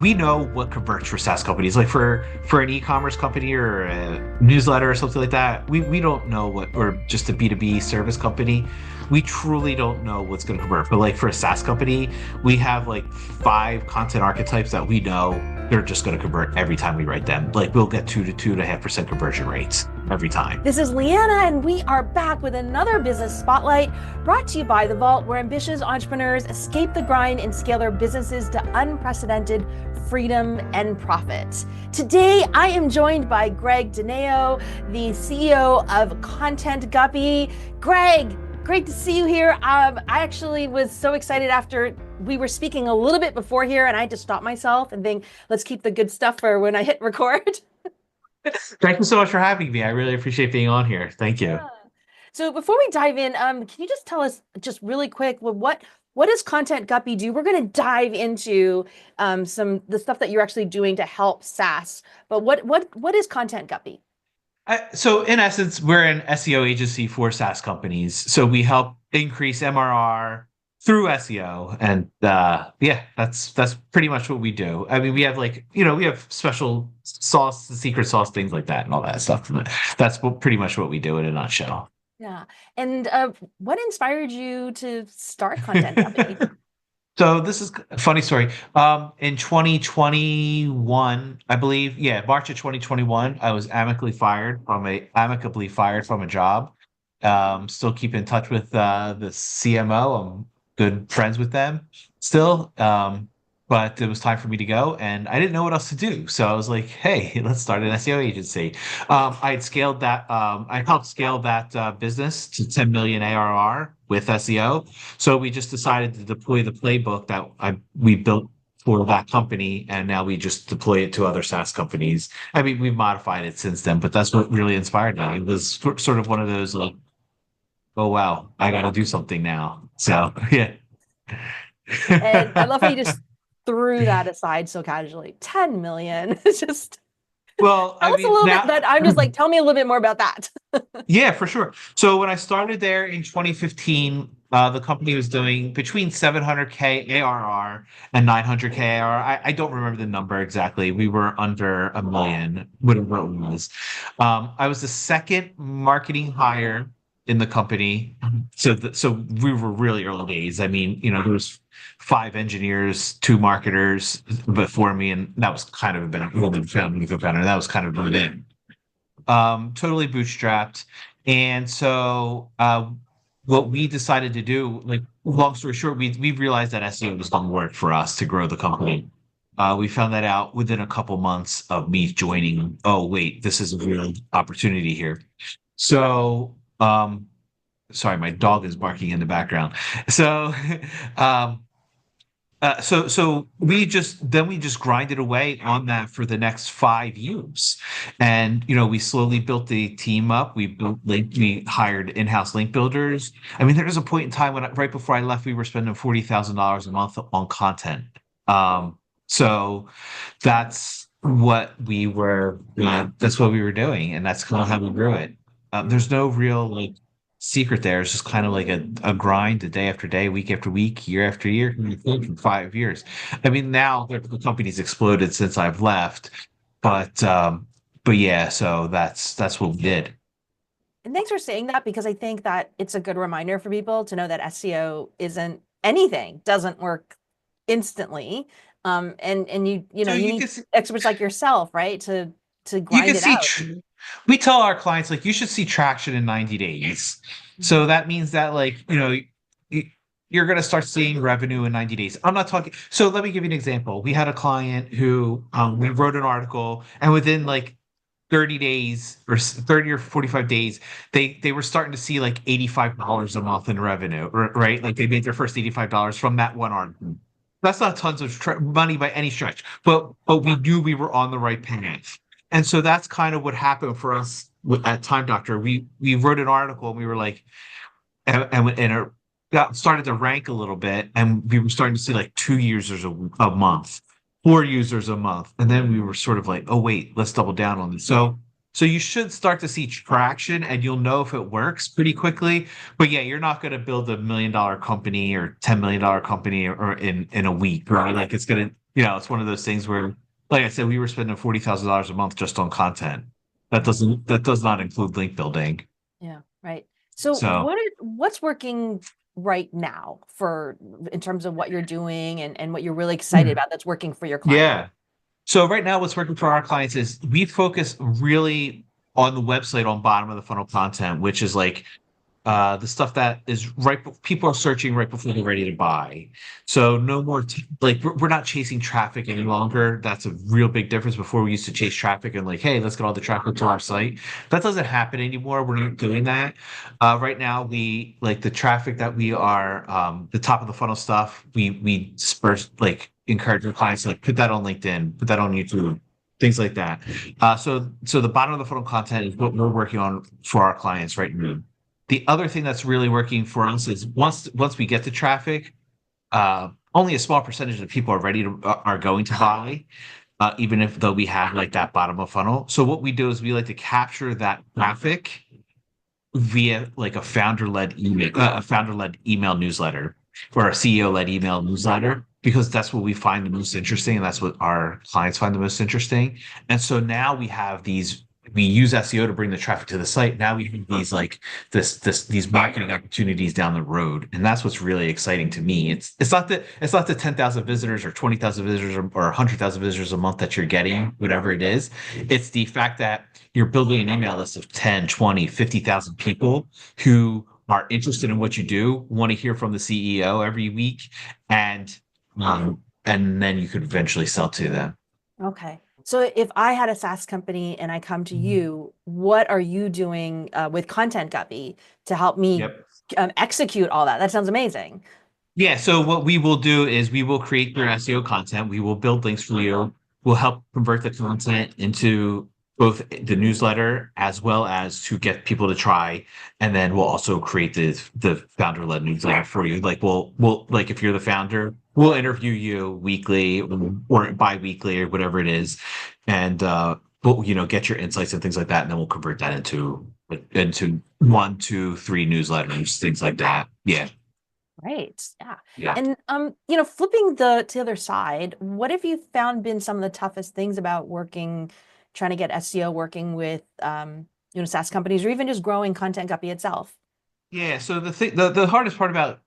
we know what converts for SaaS companies. Like for an e-commerce company or a newsletter or something like that, we don't know what, or just a B2B service company, we truly don't know what's going to convert. But like for a SaaS company, we have like 5 content archetypes that we know they're just going to convert every time we write them. Like we'll get 2 to 2.5% conversion rates every time. This is Leanna, and we are back with another business spotlight brought to you by The Vault, where ambitious entrepreneurs escape the grind and scale their businesses to unprecedented freedom and profit. Today, I am joined by Greg Dineo, the CEO of Content Guppy. Greg, great to see you here. I actually was so excited after we were speaking a little bit before here, and I had to stop myself and think, let's keep the good stuff for when I hit record. Thank you so much for having me. I really appreciate being on here. Thank you. Yeah. So before we dive in, can you just tell us just really quick what does Content Guppy do? We're going to dive into some the stuff that you're actually doing to help SaaS. But what is Content Guppy? So in essence, we're an SEO agency for SaaS companies. So we help increase MRR through SEO, and yeah, that's pretty much what we do. I mean, we have like we have special sauce, secret sauce, things like that, and all that stuff. That's pretty much what we do in a nutshell. Yeah. And what inspired you to start Content Guppy? So this is a funny story. In 2021, I believe, yeah, March of 2021, I was amicably fired from a job. Still keep in touch with the CMO. I'm good friends with them still. But it was time for me to go, and I didn't know what else to do. So I was like, "Hey, let's start an SEO agency." I had scaled that. I helped scale that business to 10 million ARR with SEO. So we just decided to deploy the playbook that we built for that company, and now we just deploy it to other SaaS companies. I mean, we've modified it since then, but that's what really inspired me. It was sort of one of those like, "Oh wow, I got to do something now." So yeah. And I love how you just threw that aside so casually. 10 million. It's just Well, I tell us a mean, little bit now, that I'm just like, tell me a little bit more about that. yeah, for sure. So when I started there in 2015, the company was doing between 700K ARR and 900K ARR. I don't remember the number exactly. We were under a million, whatever it was. I was the second marketing hire in the company. So we were really early days. I mean, there was 5 engineers, 2 marketers before me, and that was kind of a little bit better. That was kind of it. Totally bootstrapped. And so what we decided to do, like long story short, we realized that SEO was going to work for us to grow the company. We found that out within a couple months of me joining. Oh, wait, this is a real opportunity here. So, sorry, my dog is barking in the background. So, um, so we just grinded away on that for the next 5 years, and we slowly built the team up. We hired in-house link builders. I mean, there was a point in time right before I left, we were spending $40,000 a month on content. So that's that's what we were doing, and that's kind of how we grew it. There's no real like secret there. It's just kind of like a grind, a day after day, week after week, year after year, for 5 years. I mean, now the company's exploded since I've left, but yeah, so that's what we did. And thanks for saying that, because I think that it's a good reminder for people to know that SEO isn't anything, doesn't work instantly. And So you you need can see, experts like yourself, right, to you grind can it see out. tr- we tell our clients like you should see traction in 90 days. So that means that like, y- you're going to start seeing revenue in 90 days. I'm not talking. So let me give you an example. We had a client who we wrote an article, and within like 30 days or 30 or 45 days, they were starting to see like $85 a month in revenue, right? Like they made their first $85 from that one article. That's not tons of money by any stretch, but we knew we were on the right path. And so that's kind of what happened for us at Time Doctor. We wrote an article, and we were like, and it started to rank a little bit, and we were starting to see like 2 users a month, 4 users a month, and then we were sort of like, oh wait, let's double down on this. So you should start to see traction, and you'll know if it works pretty quickly. But yeah, you're not going to build $1 million company or $10 million company or in a week, right? Like it's gonna It's one of those things where, like I said, we were spending $40,000 a month just on content. That does not include link building. Yeah, right. So So what's working right now for in terms of what you're doing and what you're really excited Hmm. about that's working for your client? Yeah. So right now, what's working for our clients is we focus really on the website on bottom of the funnel content, which is like the stuff that is people are searching right before they're ready to buy. So no more like we're not chasing traffic any longer. That's a real big difference. Before we used to chase traffic and like, hey, let's get all the traffic to our site. That doesn't happen anymore. We're not doing that. Right now, we like the traffic that we are the top of the funnel stuff. We disperse like encourage our clients to like put that on LinkedIn, put that on YouTube. Things like that. So the bottom of the funnel content is what we're working on for our clients right now. The other thing that's really working for us is once we get the traffic, only a small percentage of people are going to buy, even if though we have like that bottom of funnel. So what we do is we like to capture that traffic via like a founder-led email newsletter or a CEO-led email newsletter because that's what we find the most interesting and that's what our clients find the most interesting. And so now we use SEO to bring the traffic to the site. Now we have these like these marketing opportunities down the road, and that's what's really exciting to me. It's not the 10,000 visitors or 20,000 visitors or 100,000 visitors a month that you're getting, whatever it is. It's the fact that you're building an email list of 10, 20, 50,000 people who are interested in what you do, want to hear from the CEO every week, and then you could eventually sell to them. Okay. So if I had a SaaS company and I come to you, what are you doing with Content Guppy to help me Yep. execute all that? That sounds amazing. Yeah, so what we will do is we will create your SEO content. We will build links for you. We'll help convert the content into both the newsletter as well as to get people to try. And then we'll also create the founder-led newsletter for you. Like we'll like if you're the founder, we'll interview you weekly or bi-weekly or whatever it is. And we'll, get your insights and things like that. And then we'll convert that into 1, 2, 3 newsletters, things like that. Yeah. Right. Yeah. Yeah. And flipping to the other side, what have you found been some of the toughest things about trying to get SEO working with SaaS companies or even just growing Content Guppy itself? Yeah, so the hardest part about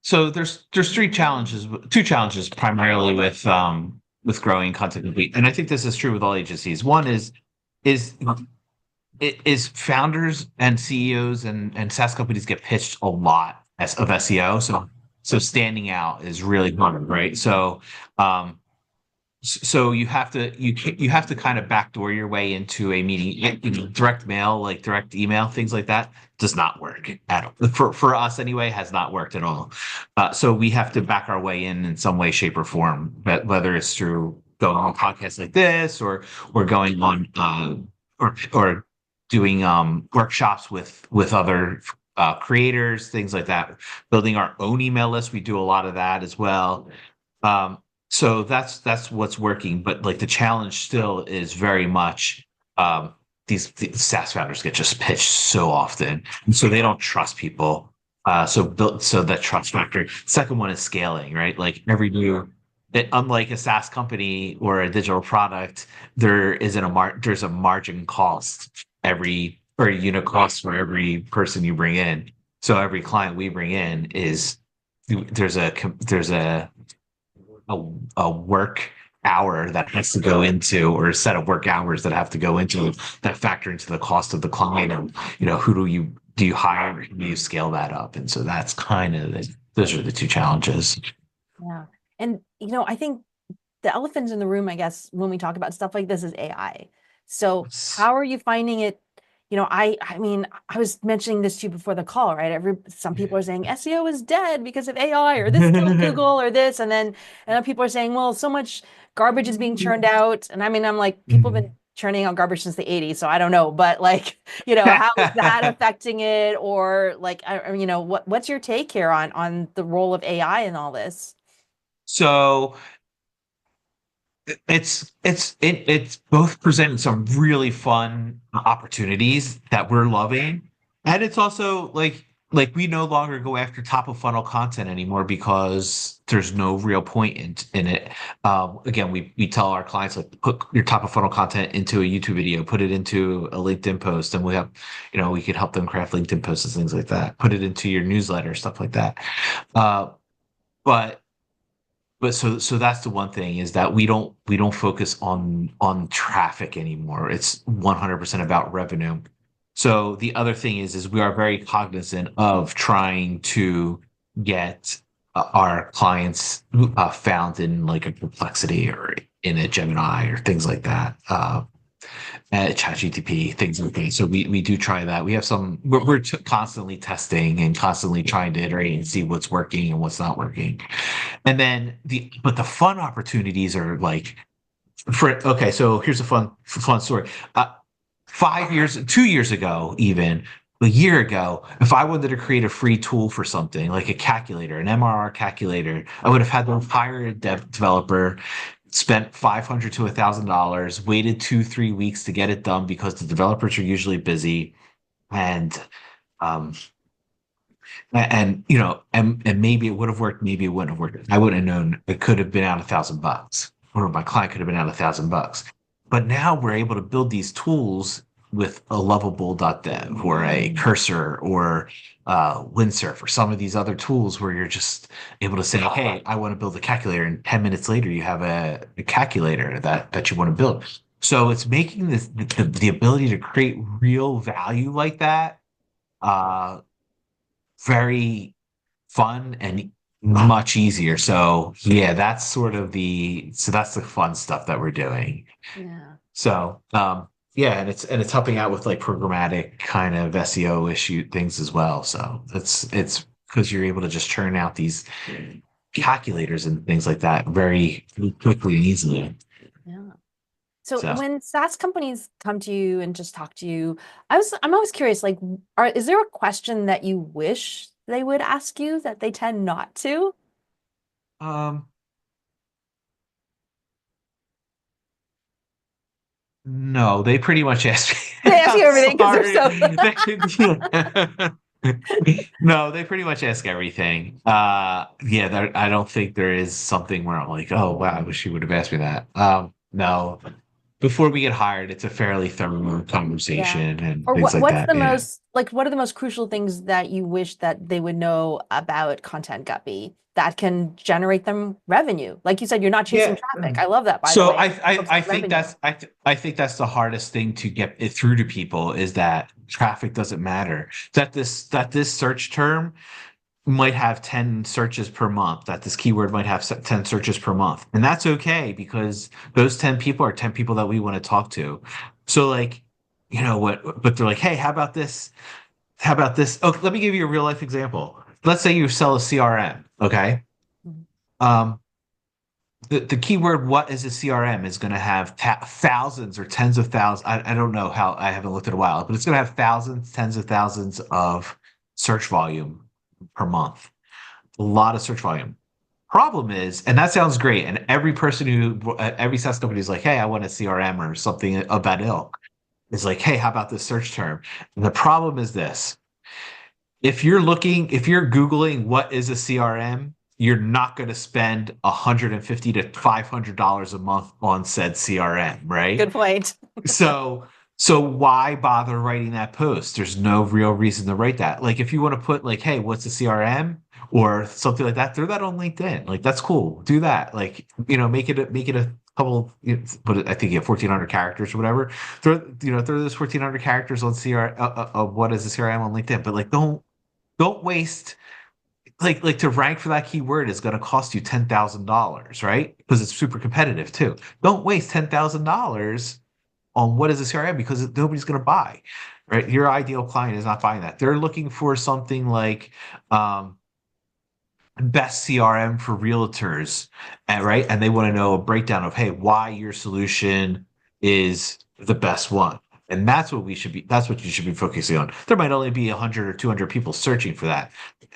so there's two challenges primarily with growing content complete. And I think this is true with all agencies. One is is founders and CEOs and SaaS companies get pitched a lot of SEO. So standing out is really hard, right? Um so you have to kind of backdoor your way into a meeting. Direct mail, like direct email, things like that does not work at all. For us anyway, has not worked at all. So we have to back our way in some way, shape, or form. But whether it's through going on podcasts like this, or going on or doing workshops with other creators, things like that. Building our own email list, we do a lot of that as well. Um, so that's what's working, but like the challenge still is very much these SaaS founders get just pitched so often, and so they don't trust people. So that trust factor. Second one is scaling, right? Like unlike a SaaS company or a digital product, there's a margin cost or a unit cost for every person you bring in. So every client we bring in there's a work hour that has to go into or a set of work hours that have to go into that factor into the cost of the client and who do you hire or do you scale that up, and so that's kind of those are the two challenges. Yeah. And I think the elephants in the room, I guess, when we talk about stuff like this is AI. So how are you finding it? I mean, I was mentioning this to you before the call, right? Some people are saying SEO is dead because of AI or this killed Google or this. And then people are saying, well, so much garbage is being churned out. And I mean, I'm like, people have been churning out garbage since the 80s. So I don't know, but like, how is that affecting it? Or like, what's your take here on the role of AI in all this? So it's both presenting some really fun opportunities that we're loving, and it's also like like we no longer go after top of funnel content anymore because there's no real point in it. Again, we tell our clients, like, put your top of funnel content into a YouTube video, put it into a LinkedIn post, and we have, we could help them craft LinkedIn posts and things like that. Put it into your newsletter, stuff like that. But so that's the one thing, is that we don't focus on traffic anymore. It's 100% about revenue. So the other thing is we are very cognizant of trying to get our clients found in like a Perplexity or in a Gemini or things like that. ChatGPT, things like that. So we do try that. We have we're constantly testing and constantly trying to iterate and see what's working and what's not working. And then but the fun opportunities are like, okay, so here's a fun story. 5 years, 2 years ago, even a year ago, if I wanted to create a free tool for something like a calculator, an MRR calculator, I would have had to hire a developer, spent $500 to $1,000, waited 2-3 weeks to get it done because the developers are usually busy, and um, and maybe it would have worked, maybe it wouldn't have worked. I wouldn't have known. It could have been out $1,000, or my client could have been out $1,000. But now we're able to build these tools with a lovable.dev or a Cursor or Windsurf or some of these other tools where you're just able to say, hey, I want to build a calculator, and 10 minutes later you have a calculator that you want to build. So it's making the ability to create real value like that very fun and much easier. So yeah, that's the fun stuff that we're doing. Yeah. So yeah, and it's helping out with like programmatic kind of SEO things as well. So it's because you're able to just churn out these calculators and things like that very quickly and easily. Yeah. So So when SaaS companies come to you and just talk to you, I'm always curious, like, is there a question that you wish they would ask you that they tend not to? um no, they pretty much ask me. They ask you everything because they're No, they pretty much ask everything. Yeah, I don't think there is something where I'm like, oh wow, I wish you would have asked me that. No. Before we get hired, it's a fairly thorough conversation and Or things like what's that. the Yeah. what are the most crucial things that you wish that they would know about Content Guppy that can generate them revenue? Like you said, you're not chasing Yeah. traffic. I love that, by the So way. Focus I on think revenue. I think that's the hardest thing to get it through to people, is that traffic doesn't matter. That this search term might have 10 searches per month, that this keyword might have 10 searches per month. And that's okay, because those 10 people are 10 people that we want to talk to. So like, but they're like, hey, how about this? How about this? Oh, let me give you a real life example. Let's say you sell a CRM, okay? Mhm. Um, the keyword "what is a CRM" is going to have thousands or tens of thousands. I don't know how, I haven't looked at a while, but it's going to have thousands, tens of thousands of search volume per month. A lot of search volume. Problem is, and that sounds great, and every SaaS company is like, hey, I want a CRM or something of that ilk. It's like, hey, how about this search term? And the problem is this: if you're Googling what is a CRM, you're not going to spend $150 to $500 a month on said CRM, right? Good point. So why bother writing that post? There's no real reason to write that. Like, if you want to put like, hey, what's a CRM or something like that, throw that on LinkedIn. Like, that's cool. Do that. Like, make it a couple, but I think you have 1,400 characters or whatever. Throw those 1,400 characters on what is a CRM on LinkedIn. But like, don't waste, like to rank for that keyword is going to cost you $10,000, right? Because it's super competitive too. Don't waste $10,000 on what is a CRM, because nobody's going to buy, right? Your ideal client is not buying that. They're looking for something like best CRM for realtors, and right, and they want to know a breakdown of, hey, why your solution is the best one. And that's what you should be focusing on. There might only be 100 or 200 people searching for that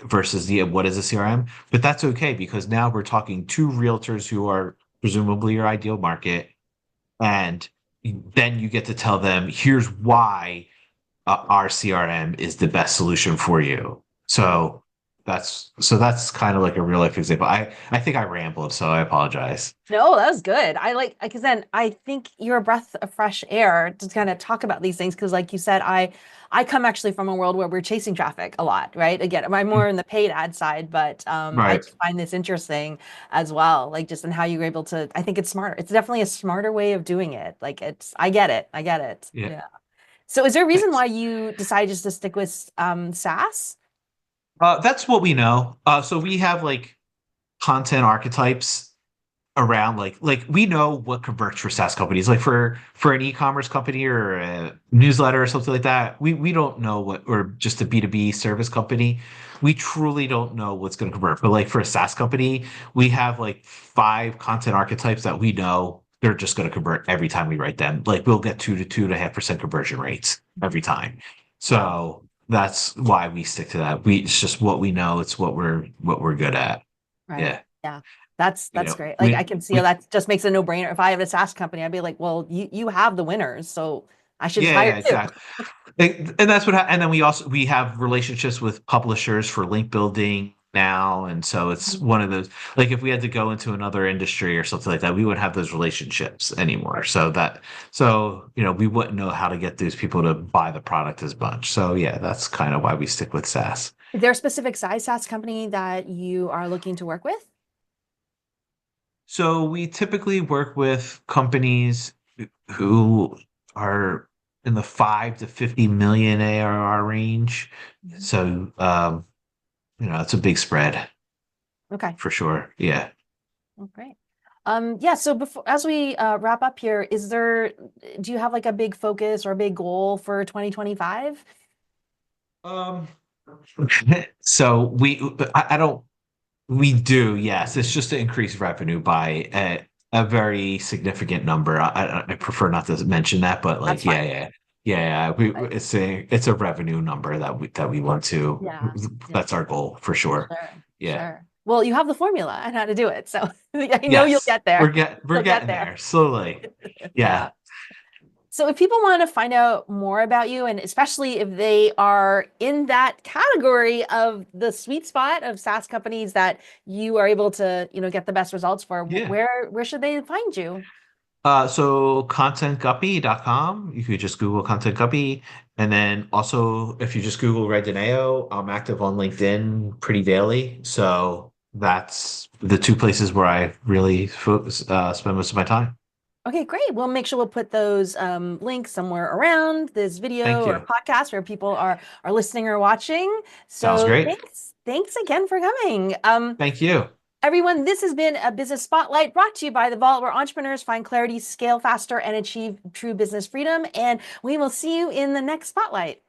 versus the what is a CRM, but that's okay, because now we're talking to realtors who are presumably your ideal market, and then you get to tell them, here's why our CRM is the best solution for you. So that's kind of like a real life example. I think I rambled, so I apologize. No, that was good. I like because then I think you're a breath of fresh air to kind of talk about these things because, like you said, I come actually from a world where we're chasing traffic a lot, right? Again, I'm more in the paid ad side, but I Right. just find this interesting as well, like just in how you were able to. I think it's smarter. It's definitely a smarter way of doing it. Like it's, I get it. I get it. Yeah. Yeah. So, is there a reason Thanks. why you decided just to stick with SaaS? That's what we know. So we have like content archetypes around like we know what converts for SaaS companies. Like for an e-commerce company or a newsletter or something like that, we don't know what, or just a B2B service company, we truly don't know what's going to convert. But like for a SaaS company, we have like five content archetypes that we know they're just going to convert every time we write them. Like we'll get 2 to 2.5% conversion rates every time. Wow. So that's why we stick to that. It's just what we know. It's what we're good at. Right. Yeah. Yeah. You That's know, great. Like I we can see how we that just makes a no-brainer. If I have a SaaS company, I'd be like, well, you have the winners, so I should just yeah, hire yeah, you. exactly. And that's and then we have relationships with publishers for link building now, and so it's one of those, like if we had to go into another industry or something like that, we wouldn't have those relationships anymore. So we wouldn't know how to get those people to buy the product as much. So yeah, that's kind of why we stick with SaaS. Is there a specific size SaaS company that you are looking to work with? So we typically work with companies who are in the 5 to 50 million ARR range. Mhm. So it's a big spread Okay. for sure. Yeah. Oh, great. Yeah, so before as we wrap up here, do you have like a big focus or a big goal for 2025? Um, so I don't, we do, yes. It's just to increase revenue by a very significant number. I prefer not to mention that, but That's like, yeah, fine. yeah, yeah, yeah. It's a revenue number that we want to. Yeah. Yeah. That's our goal for sure. Sure. Yeah. Sure. Well, you have the formula and how to do it. So I know you'll Yes, get there. we're You'll get getting there. there slowly. Yeah. Yeah. So if people want to find out more about you, and especially if they are in that category of the sweet spot of SaaS companies that you are able to, get the best results for, Yeah. where should they find you? So contentguppy.com, you could just Google Content Guppy. And then also, if you just Google Red Dineo, I'm active on LinkedIn pretty daily. So that's the two places where I really focus, spend most of my time. Okay, great. We'll make sure we'll put those links somewhere around this video Thank or you. podcast where people are listening or watching. Sounds So great. thanks again for coming. Thank you. Everyone, this has been a business spotlight brought to you by The Vault, where entrepreneurs find clarity, scale faster, and achieve true business freedom. And we will see you in the next spotlight.